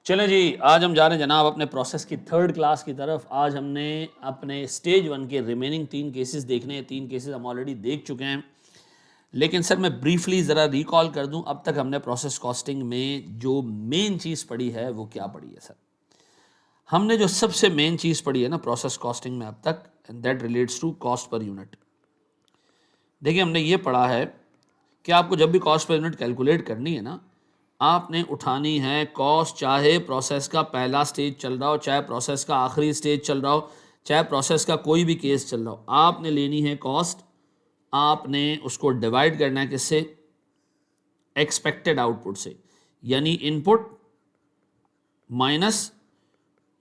चलें जी, आज हम जा रहे हैं जनाब अपने प्रोसेस की थर्ड क्लास की तरफ। आज हमने अपने स्टेज 1 के रिमेनिंग 3 केसेस देखने हैं। 3 केसेस हम ऑलरेडी देख चुके हैं, लेकिन सर मैं ब्रीफली ज़रा रिकॉल कर दूं, अब तक हमने प्रोसेस कॉस्टिंग में जो मेन चीज़ पढ़ी है वो क्या पढ़ी है सर। हमने जो सबसे मेन चीज़ पढ़ी है ना प्रोसेस कॉस्टिंग में अब तक, that relates to cost per unit. देखिए, हमने ये पढ़ा है कि आपको जब भी कॉस्ट पर यूनिट कैलकुलेट करनी है ना, आपने उठानी है कॉस्ट, चाहे प्रोसेस का पहला स्टेज चल रहा हो, चाहे प्रोसेस का आखिरी स्टेज चल रहा हो, चाहे प्रोसेस का कोई भी केस चल रहा हो, आपने लेनी है कॉस्ट। आपने उसको डिवाइड करना है किससे? एक्सपेक्टेड आउटपुट से, यानी इनपुट माइनस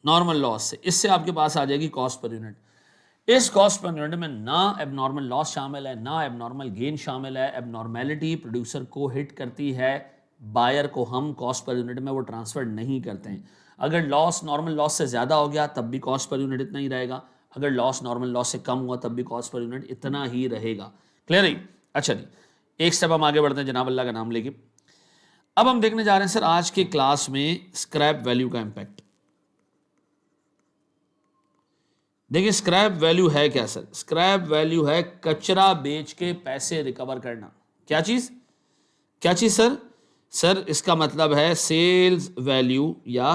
नॉर्मल लॉस से। इससे आपके पास आ जाएगी कॉस्ट पर यूनिट। इस कॉस्ट पर यूनिट में ना एबनॉर्मल लॉस शामिल है, ना एबनॉर्मल गेन शामिल है। एबनॉर्मेलिटी प्रोड्यूसर को हिट करती है, बायर को हम कॉस्ट पर यूनिट में वो ट्रांसफर नहीं करते हैं। अगर लॉस नॉर्मल लॉस से ज़्यादा हो गया तब भी कॉस्ट पर यूनिट इतना ही रहेगा, अगर लॉस नॉर्मल लॉस से कम हुआ तब भी कॉस्ट पर यूनिट इतना ही रहेगा। क्लियर है? अच्छा जी, एक स्टेप हम आगे बढ़ते हैं जनाब अल्लाह का नाम लेके। अब हम देखने जा रहे हैं सर आज के क्लास में स्क्रैप वैल्यू का इंपैक्ट। देखिए, स्क्रैप वैल्यू है क्या सर? स्क्रैप वैल्यू है कचरा बेच के पैसे रिकवर करना। क्या चीज? क्या चीज सर? सर इसका मतलब है सेल्स वैल्यू या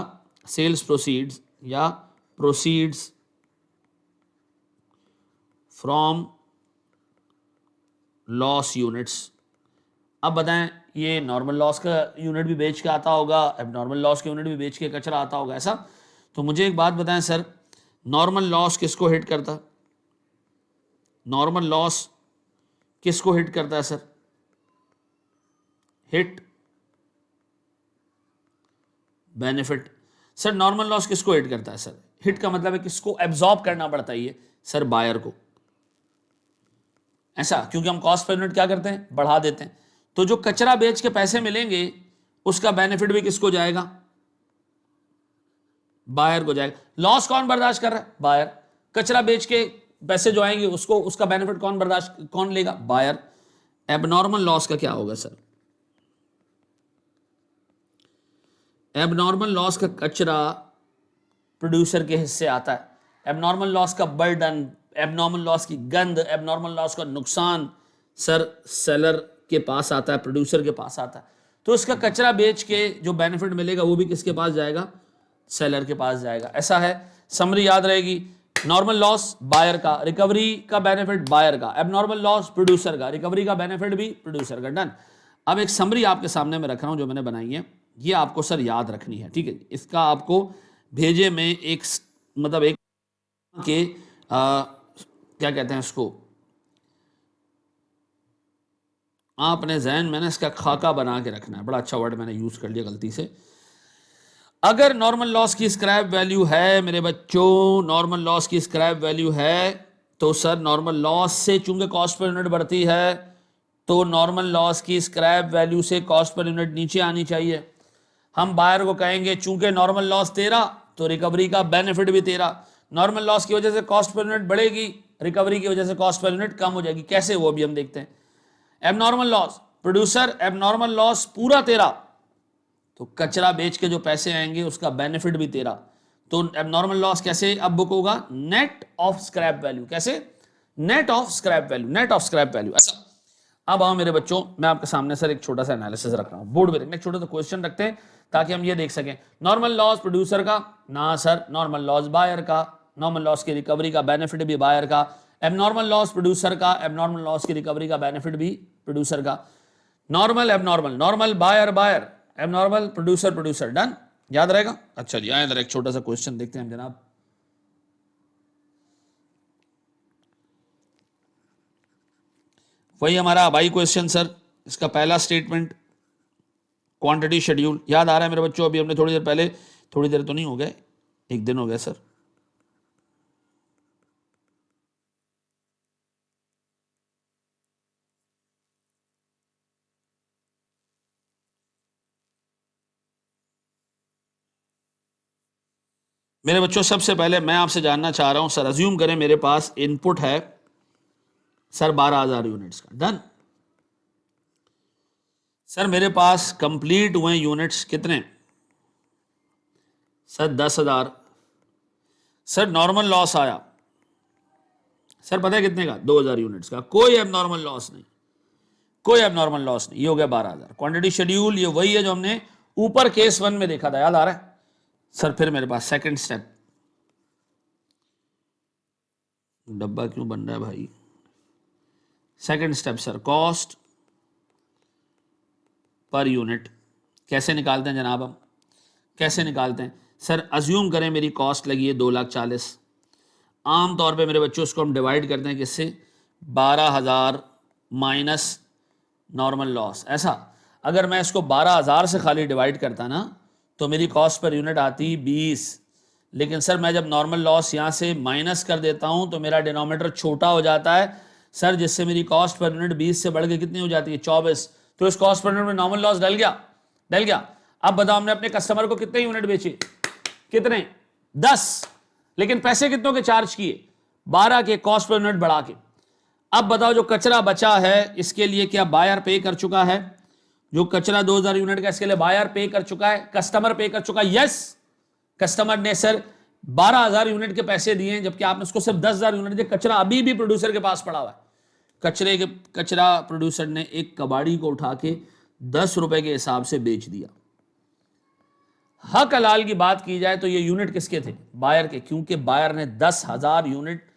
सेल्स प्रोसीड्स या प्रोसीड्स फ्रॉम लॉस यूनिट्स। अब बताएं, ये नॉर्मल लॉस का यूनिट भी बेच के आता होगा, एबनॉर्मल लॉस का यूनिट भी बेच के कचरा आता होगा, ऐसा? तो मुझे एक बात बताएं सर, नॉर्मल लॉस किसको हिट करता? नॉर्मल लॉस किसको हिट करता है sir? Hit benefit. Sir normal loss किसको हिट करता है सर? हिट का मतलब है किसको एब्जॉर्ब करना पड़ता है ये? सर बायर को। ऐसा क्योंकि हम कॉस्ट पर यूनिट क्या करते हैं? बढ़ा देते हैं। तो जो कचरा बेच के पैसे मिलेंगे उसका बेनिफिट भी किसको जाएगा? बायर को जाएगा। लॉस कौन बर्दाश्त कर रहा है? बायर। कचरा बेच के पैसे जो आएंगे उसको, उसका बेनिफिट कौन बर्दाश्त, कौन लेगा? बायर। एबनॉर्मल लॉस का क्या होगा सर? एबनॉर्मल लॉस का कचरा प्रोड्यूसर के हिस्से आता है। एबनॉर्मल लॉस का बर्डन, एबनॉर्मल लॉस की गंद, एबनॉर्मल लॉस का नुकसान सर सेलर के पास आता है, प्रोड्यूसर के पास आता है। तो इसका कचरा बेच के जो बेनिफिट मिलेगा वो भी किसके पास जाएगा? सेलर के पास जाएगा। ऐसा है, समरी याद रहेगी। नॉर्मल लॉस बायर का, रिकवरी का बेनिफिट बायर का, एबनॉर्मल लॉस प्रोड्यूसर का, रिकवरी का बेनिफिट भी प्रोड्यूसर का। डन। अब एक समरी आपके सामने मैं रख रहा हूं जो मैंने बनाई है, ये आपको सर याद रखनी है, ठीक है? इसका आपको भेजे में एक मतलब एक के क्या कहते हैं उसको, आपने जहन में ना इसका खाका बना के रखना है। बड़ा अच्छा वर्ड मैंने यूज कर लिया गलती से। अगर नॉर्मल लॉस की स्क्रैप वैल्यू है मेरे बच्चों, नॉर्मल लॉस की स्क्रैप वैल्यू है, तो सर नॉर्मल लॉस से चूंकि कॉस्ट पर यूनिट बढ़ती है तो नॉर्मल लॉस की स्क्रैप वैल्यू से कॉस्ट पर यूनिट नीचे आनी चाहिए। हम बायर को कहेंगे चूंकि नॉर्मल लॉस तेरा तो रिकवरी का बेनिफिट भी तेरा। नॉर्मल लॉस की वजह से कॉस्ट पर यूनिट बढ़ेगी, रिकवरी की वजह से कॉस्ट पर यूनिट कम हो जाएगी। कैसे, वो भी हम देखते हैं। Abnormal loss producer, abnormal loss पूरा तेरा, तो कचरा बेच के जो पैसे आएंगे उसका बेनिफिट भी तेरा। तो एबनॉर्मल लॉस कैसे अब बुक होगा? Net of scrap value. कैसे? Net of scrap value, net of scrap value. ऐसा। अब आओ मेरे बच्चों, मैं आपके सामने सर एक छोटा सा एनालिसिस रख रहा हूं, बोर्ड पे एक छोटा सा क्वेश्चन रखते हैं ताकि हम ये देख सकें। नॉर्मल लॉस प्रोड्यूसर का ना सर, नॉर्मल लॉस बायर का, नॉर्मल लॉस की रिकवरी का बेनिफिट भी बायर का, एबनॉर्मल लॉस प्रोड्यूसर का, एबनॉर्मल लॉस की रिकवरी का बेनिफिट भी प्रोड्यूसर का। Normal abnormal, normal buyer buyer, abnormal producer producer. Done, याद रहेगा? अच्छा जी, आए इधर एक छोटा सा क्वेश्चन देखते हैं जनाब। वही हमारा अबाई क्वेश्चन सर, इसका पहला स्टेटमेंट क्वांटिटी शेड्यूल याद आ रहा है मेरे बच्चों? अभी हमने थोड़ी देर पहले, थोड़ी देर तो नहीं हो गए, एक दिन हो गया सर। मेरे बच्चों सबसे पहले मैं आपसे जानना चाह रहा हूं सर, अज्यूम करें मेरे पास इनपुट है सर 12,000 यूनिट्स का। डन। सर मेरे पास कंप्लीट हुए यूनिट्स कितने? सर 10,000, सर नॉर्मल लॉस आया, सर पता है कितने का, 2,000 यूनिट्स का, कोई एबनॉर्मल लॉस नहीं, कोई एबनॉर्मल लॉस नहीं, ये हो गया 12,000। क्वांटिटी शेड्यूल ये वही है जो हमने ऊपर केस 1 में देखा था, याद आ रहा है सर। फिर मेरे पास सेकंड स्टेप, डब्बा क्यों बन रहा है भाई, second step sir, cost per unit कैसे निकालते हैं जनाब, हम कैसे निकालते हैं सर। अज्यूम करें मेरी कॉस्ट लगी है 2,40,000, आम तौर पे मेरे बच्चों उसको हम डिवाइड करते हैं किससे, 12,000 माइनस नॉर्मल लॉस। ऐसा अगर मैं इसको 12,000 से खाली डिवाइड करता ना तो मेरी कॉस्ट पर यूनिट आती 20, लेकिन सर मैं जब नॉर्मल लॉस यहाँ से माइनस कर देता हूँ तो मेरा डिनोमिनेटर छोटा हो जाता है सर, जिससे मेरी कॉस्ट पर यूनिट 20 से बढ़ के कितनी हो जाती है, 24। तो इस कॉस्ट पर यूनिट में नॉर्मल लॉस डल गया, डल गया। अब बताओ हमने अपने कस्टमर को कितने यूनिट बेचे, कितने, 10, लेकिन पैसे कितनों के चार्ज किए, 12 के, कॉस्ट पर यूनिट बढ़ा के। अब बताओ जो कचरा बचा है इसके लिए क्या बायर पे कर चुका है, जो कचरा 2,000 यूनिट का इसके लिए बायर पे कर चुका है, कस्टमर पे कर चुका है, यस। कस्टमर ने सर 12,000 यूनिट के पैसे दिए जबकि आपने उसको सिर्फ 10,000 यूनिट दिए, कचरा अभी भी प्रोड्यूसर के पास पड़ा हुआ है। कचरा प्रोड्यूसर ने एक कबाड़ी को उठा के 10 रुपए के हिसाब से बेच दिया। हक हलाल की बात की जाए तो ये यूनिट किसके थे, बायर के, क्योंकि बायर ने 10,000 यूनिट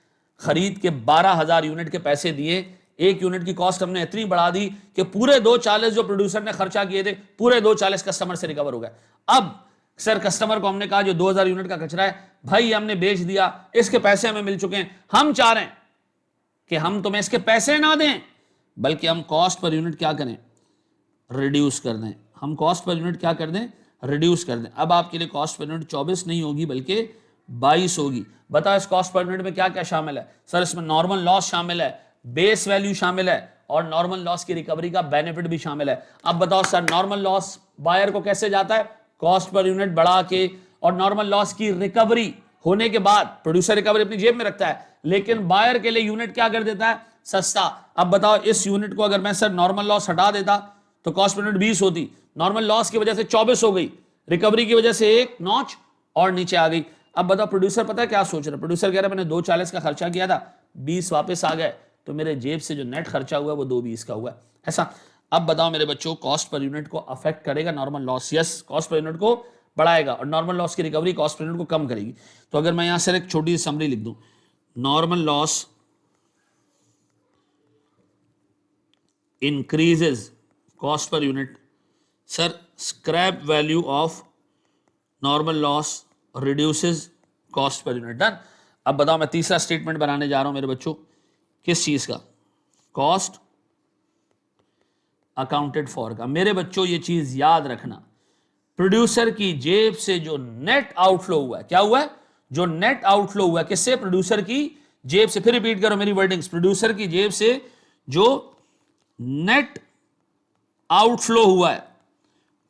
खरीद के 12,000 यूनिट के पैसे दिए। एक यूनिट की कॉस्ट हमने इतनी बढ़ा दी कि पूरे 2,40 जो प्रोड्यूसर ने खर्चा किए थे पूरे 2,40 कस्टमर से रिकवर हो गए। अब सर कस्टमर को हमने कहा जो 2,000 यूनिट का कचरा है भाई हमने बेच दिया, इसके पैसे हमें मिल चुके हैं, हम चाह रहे हैं कि हम तुम्हें इसके पैसे ना दें बल्कि हम कॉस्ट पर यूनिट क्या करें, रिड्यूस कर दें। हम कॉस्ट पर यूनिट क्या कर दें, रिड्यूस कर दें। अब आपके लिए कॉस्ट पर यूनिट 24 नहीं होगी बल्कि 22 होगी। बताओ इस कॉस्ट पर यूनिट में क्या क्या शामिल है सर, इसमें नॉर्मल लॉस शामिल है, बेस वैल्यू शामिल है और नॉर्मल लॉस की रिकवरी का बेनिफिट भी शामिल है। अब बताओ सर नॉर्मल लॉस बायर को कैसे जाता है, कॉस्ट पर यूनिट बढ़ा के, और नॉर्मल लॉस की रिकवरी होने के बाद प्रोड्यूसर रिकवरी अपनी जेब में रखता है, लेकिन बायर के लिए यूनिट क्या कर देता है, सस्ता। अब बताओ इस यूनिट को अगर मैं सर नॉर्मल लॉस हटा देता तो कॉस्ट पर यूनिट 20 होती, नॉर्मल लॉस की वजह से 24 हो गई, रिकवरी की वजह से एक नॉच और नीचे आ गई। अब बताओ प्रोड्यूसर पता है क्या सोच रहा है, प्रोड्यूसर कह रहा है मैंने 2,40 का खर्चा किया था, 20 वापस आ गए तो मेरे जेब से जो नेट खर्चा हुआ वो 2,20 का हुआ, ऐसा। अब बताओ मेरे बच्चों कॉस्ट पर यूनिट को अफेक्ट करेगा normal loss, yes, cost per unit को बढ़ाएगा और नॉर्मल लॉस की रिकवरी कॉस्ट पर यूनिट को कम करेगी। तो अगर मैं यहां से एक छोटी सी समरी लिख दूं, normal loss increases cost per unit, sir scrap value of normal loss reduces cost per unit, done. अब बताओ मैं तीसरा स्टेटमेंट बनाने जा रहा हूं मेरे बच्चों, किस चीज का, कॉस्ट अकाउंटेड फॉर का। मेरे बच्चों ये चीज याद रखना, प्रोड्यूसर की जेब से जो नेट आउटफ्लो हुआ है, क्या हुआ है, जो नेट आउटफ्लो हुआ है किससे, प्रोड्यूसर की जेब से। फिर रिपीट करो मेरी वर्डिंग्स, प्रोड्यूसर की जेब से जो नेट आउटफ्लो हुआ है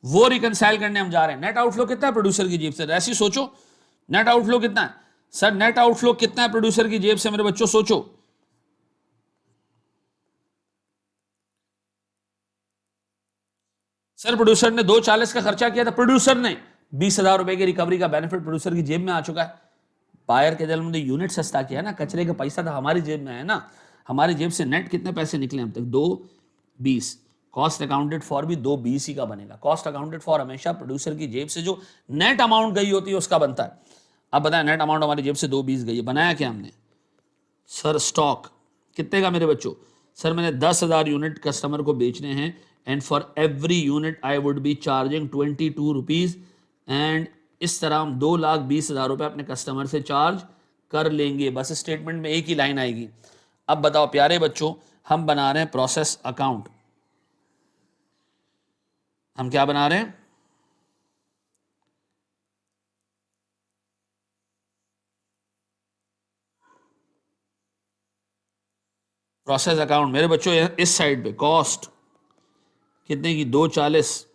वो रिकंसाइल करने हम जा रहे हैं। नेट आउटफ्लो कितना है प्रोड्यूसर की जेब से, ऐसी सोचो, नेट आउटफ्लो कितना है सर, नेट आउटफ्लो कितना है प्रोड्यूसर की जेब से मेरे बच्चों, सोचो। सर प्रोड्यूसर ने 2,40 का खर्चा किया था, प्रोड्यूसर ने 20,000 रुपए की रिकवरी का बेनिफिट प्रोड्यूसर की जेब में आ चुका है। बायर के दिल में यूनिट सस्ता किया ना, कचरे का पैसा था हमारी जेब में है ना, हमारी जेब से नेट कितने पैसे निकले अब तक, 2,20। कॉस्ट अकाउंटेड फॉर भी 2,20 ही का बनेगा। कॉस्ट अकाउंटेड फॉर हमेशा प्रोड्यूसर की जेब से जो नेट अमाउंट गई होती है उसका बनता है। अब बताएं नेट अमाउंट हमारी जेब से 2,20 गई है, बनाया क्या हमने सर, स्टॉक कितने का मेरे बच्चों, सर मैंने 10,000 यूनिट कस्टमर को बेचने हैं and for every unit I would be charging 22 rupees, and इस तरह हम 2,20,000 रुपए अपने कस्टमर से चार्ज कर लेंगे। बस स्टेटमेंट में एक ही लाइन आएगी। अब बताओ प्यारे बच्चों, हम बना रहे हैं प्रोसेस अकाउंट, हम क्या बना रहे हैं, प्रोसेस अकाउंट। मेरे बच्चों इस साइड पे कॉस्ट कितने की, 2,40।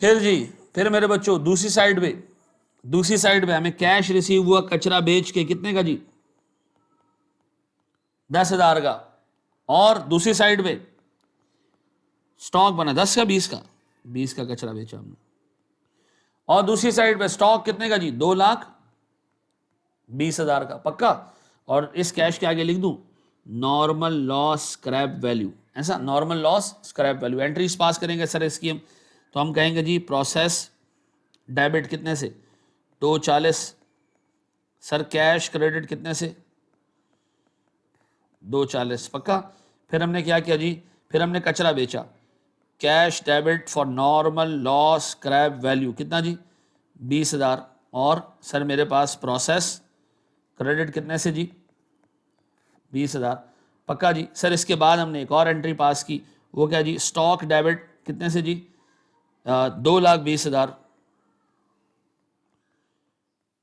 फिर जी, फिर मेरे बच्चों दूसरी साइड पे हमें कैश रिसीव हुआ कचरा बेच के, कितने का जी, 10,000 का। और दूसरी साइड पे स्टॉक बना 10 का, 20 का, 20 का कचरा बेचा हमने। और दूसरी साइड पे स्टॉक कितने का जी, 2,20,000 का, पक्का। और इस कैश के आगे लिख दूं नॉर्मल लॉस स्क्रैप वैल्यू, ऐसा normal loss scrap value. Entries pass करेंगे सर इसकी हम, तो हम कहेंगे जी प्रोसेस डेबिट कितने से, 240। सर कैश क्रेडिट कितने से, 240, पक्का। फिर हमने क्या किया जी, फिर हमने कचरा बेचा, cash debit for normal loss scrap value कितना जी, 20,000। और सर मेरे पास प्रोसेस क्रेडिट कितने से जी, 20,000, पक्का जी। सर इसके बाद हमने एक और एंट्री पास की, वो क्या जी, स्टॉक डेबिट कितने से जी, 2,20,000।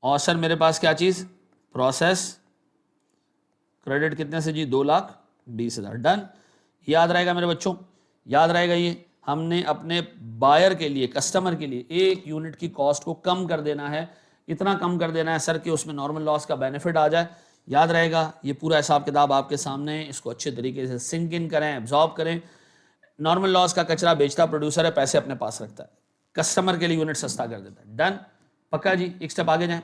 और सर मेरे पास क्या चीज़, प्रोसेस क्रेडिट कितने से जी, 2,20,000। डन। याद रहेगा मेरे बच्चों, याद रहेगा ये। हमने अपने बायर के लिए, कस्टमर के लिए एक यूनिट की कॉस्ट को कम कर देना है, इतना कम कर देना है सर कि उसमें नॉर्मल लॉस का बेनिफिट आ जाए। याद रहेगा, ये पूरा हिसाब किताब आपके सामने है, इसको अच्छे तरीके से सिंक इन करें, एब्जॉर्ब करें। नॉर्मल लॉस का कचरा बेचता प्रोड्यूसर है, पैसे अपने पास रखता है, कस्टमर के लिए यूनिट सस्ता कर देता है। डन, पक्का जी। एक स्टेप आगे जाएं।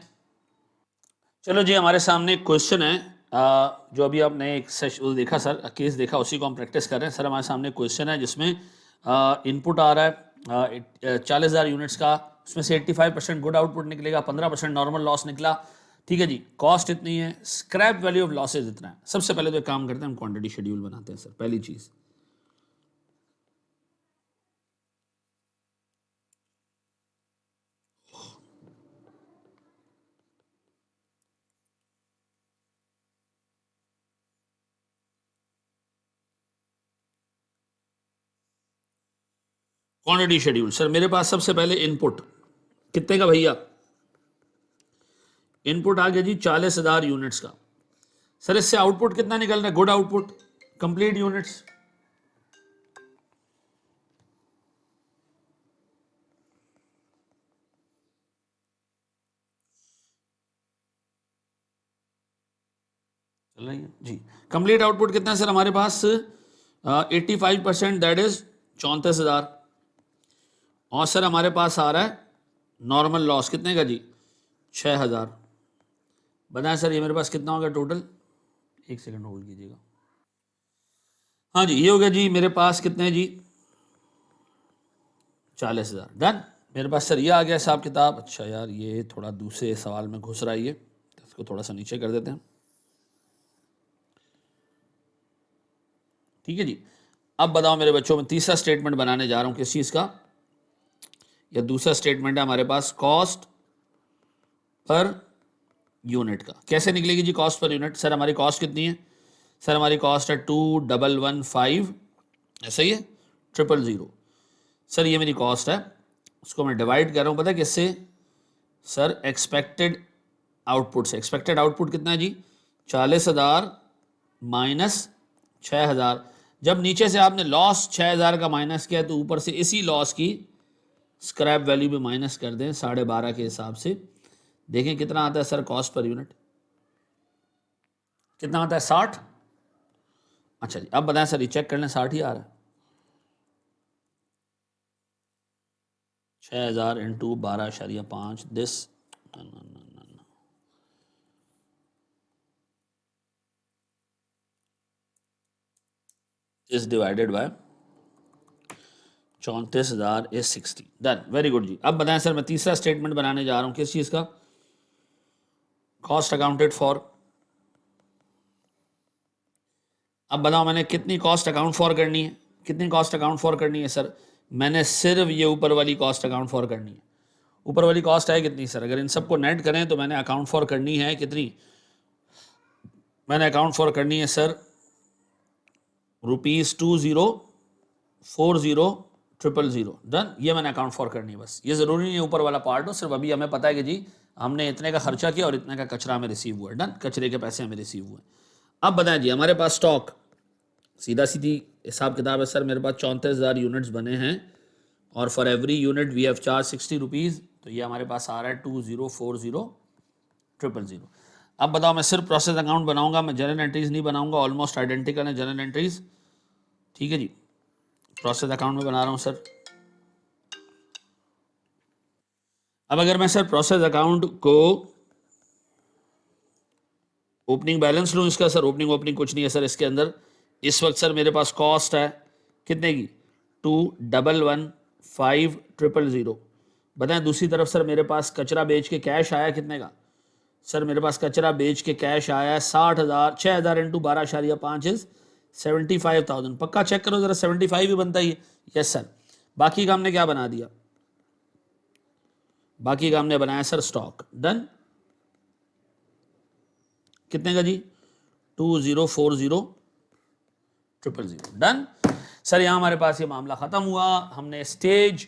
चलो जी, हमारे सामने एक क्वेश्चन है, जो अभी आपने एक सेशन देखा सर, केस देखा, उसी को हम प्रैक्टिस कर रहे हैं। सर हमारे सामने क्वेश्चन है जिसमें इनपुट आ रहा है 40,000 यूनिट्स का, उसमें से 85% गुड आउटपुट निकलेगा, 15% नॉर्मल लॉस निकला, ठीक है जी। कॉस्ट इतनी है, स्क्रैप वैल्यू ऑफ लॉसेज इतना है। सबसे पहले तो एक काम करते हैं, हम क्वांटिटी शेड्यूल बनाते हैं सर, पहली चीज़। क्वांटिटी शेड्यूल, सर मेरे पास सबसे पहले इनपुट कितने का भैया, इनपुट आ गया जी 40,000 यूनिट्स का। सर इससे आउटपुट कितना निकल रहा है, गुड आउटपुट, कंप्लीट यूनिट्स। चल रही है जी। कंप्लीट आउटपुट कितना है सर हमारे पास, 85%, दैट इज 34,000। और सर हमारे पास आ रहा है नॉर्मल लॉस कितने का जी, 6,000। बताएं सर ये मेरे पास कितना होगा टोटल, एक सेकंड होल्ड कीजिएगा। हाँ जी, ये हो गया जी मेरे पास कितने जी, 40,000। डन। मेरे पास सर ये आ गया हिसाब किताब। अच्छा यार, ये थोड़ा दूसरे सवाल में घुस रहा है ये, तो इसको थोड़ा सा नीचे कर देते हैं, ठीक है जी। अब बताओ मेरे बच्चों, मैं तीसरा स्टेटमेंट बनाने जा रहा हूँ किस चीज़ का, या दूसरा स्टेटमेंट है हमारे पास कॉस्ट पर यूनिट का। कैसे निकलेगी जी कॉस्ट पर यूनिट, सर हमारी कॉस्ट कितनी है, सर हमारी कॉस्ट है 2,115, ऐसा ही है, 0,000। सर ये मेरी कॉस्ट है, उसको मैं डिवाइड कर रहा हूँ, पता है किससे, सर एक्सपेक्टेड आउटपुट से। एक्सपेक्टेड आउटपुट कितना है जी, 40,000 माइनस 6,000। जब नीचे से आपने लॉस 6,000 का माइनस किया, तो ऊपर से इसी लॉस की स्क्रैप वैल्यू भी माइनस कर दें 12.5 के हिसाब से। देखें कितना आता है सर कॉस्ट पर यूनिट, कितना आता है, 60। अच्छा जी, अब बताएं सर, ये चेक कर लें, 60 ही आ रहा है। 6,000 into 12.5 this is divided by 34,000 is 60। Done, very good जी। अब बताएं सर, मैं तीसरा स्टेटमेंट बनाने जा रहा हूं किस चीज का, कॉस्ट अकाउंटेड फॉर। अब बताओ मैंने कितनी कॉस्ट अकाउंट फॉर करनी है, कितनी कॉस्ट अकाउंट फॉर करनी है सर, मैंने सिर्फ ये ऊपर वाली कॉस्ट अकाउंट फॉर करनी है। ऊपर वाली कॉस्ट है कितनी सर, अगर इन सबको नेट करें तो मैंने अकाउंट फॉर करनी है कितनी, मैंने अकाउंट फॉर करनी है सर ₹2040,000। डन, ये मैंने अकाउंट फॉर करनी है बस। ये जरूरी नहीं है ऊपर वाला पार्ट हो, सिर्फ अभी हमें पता है कि जी हमने इतने का खर्चा किया और इतने का कचरा हमें रिसीव हुआ है। डन, कचरे के पैसे हमें रिसीव हुए। अब बताएं जी, हमारे पास स्टॉक, सीधा सीधी हिसाब किताब है सर, मेरे पास 34,000 यूनिट्स बने हैं, और for every unit we have charge 60 rupees, तो ये हमारे पास आ रहा है 2,040,000। अब बताओ, मैं सिर्फ प्रोसेस अकाउंट बनाऊंगा, मैं जनरल एंट्रीज नहीं बनाऊंगा, ऑलमोस्ट आइडेंटिकल है जनरल एंट्रीज, ठीक है जी। प्रोसेस अकाउंट में बना रहा हूँ सर। अब अगर मैं सर प्रोसेस अकाउंट को ओपनिंग बैलेंस लूँ इसका, सर ओपनिंग ओपनिंग कुछ नहीं है सर इसके अंदर। इस वक्त सर मेरे पास कॉस्ट है कितने की, 2,11,5,000। बताएं दूसरी तरफ सर मेरे पास कचरा बेच के कैश आया कितने का, सर मेरे पास कचरा बेच के कैश आया है 60,000। 6,000 इंटू 12.5 इज 75,000। पक्का चेक करो जरा, 75 ही बनता ही है। Yes sir. बाकी का हमने क्या बना दिया, बाकी का हमने बनाया सर स्टॉक। डन। कितने का जी, 2,040,000। Done sir. यहां हमारे पास ये मामला खत्म हुआ। हमने स्टेज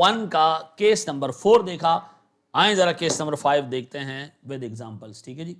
1 का केस नंबर 4 देखा। आए जरा केस नंबर 5 देखते हैं विद एग्जांपल्स। ठीक है जी।